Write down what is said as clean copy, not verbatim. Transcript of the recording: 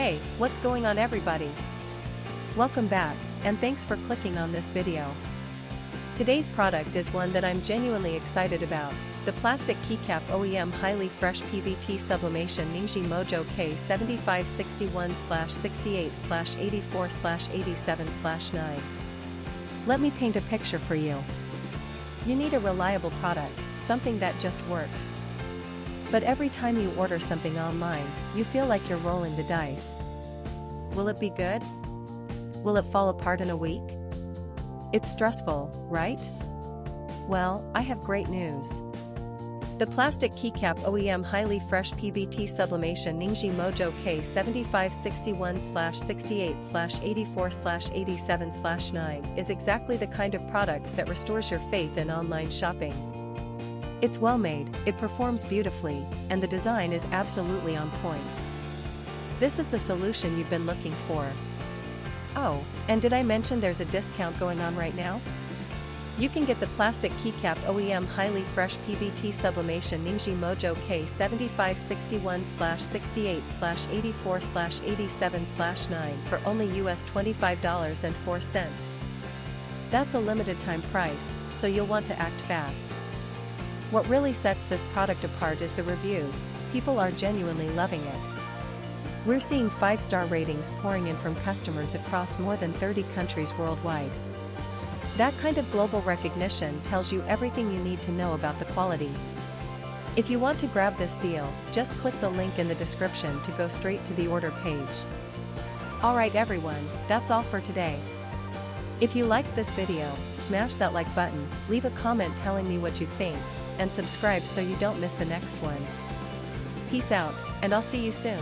Hey, what's going on everybody? Welcome back, and thanks for clicking on this video. Today's product is one that I'm genuinely excited about, the plastic Keycap OEM Highly Fresh PBT Sublimation NINGZHI MOJO K7561/68/84/87/9. Let me paint a picture for you. You need a reliable product, something that just works. But every time you order something online, you feel like you're rolling the dice. Will it be good? Will it fall apart in a week? It's stressful, right? Well, I have great news. The plastic Keycap OEM Highly Fresh PBT Sublimation NINGZHI MOJO K7561/68/84/87/9 is exactly the kind of product that restores your faith in online shopping. It's well made, it performs beautifully, and the design is absolutely on point. This is the solution you've been looking for. Oh, and did I mention there's a discount going on right now? You can get the plastic Keycap OEM Highly Fresh PBT Sublimation NINGZHI MOJO K7561/68/84/87/9 for only US $25.04. That's a limited time price, so you'll want to act fast. What really sets this product apart is the reviews. People are genuinely loving it. We're seeing 5-star ratings pouring in from customers across more than 30 countries worldwide. That kind of global recognition tells you everything you need to know about the quality. If you want to grab this deal, just click the link in the description to go straight to the order page. Alright everyone, that's all for today. If you liked this video, smash that like button, leave a comment telling me what you think, and subscribe so you don't miss the next one. Peace out, and I'll see you soon.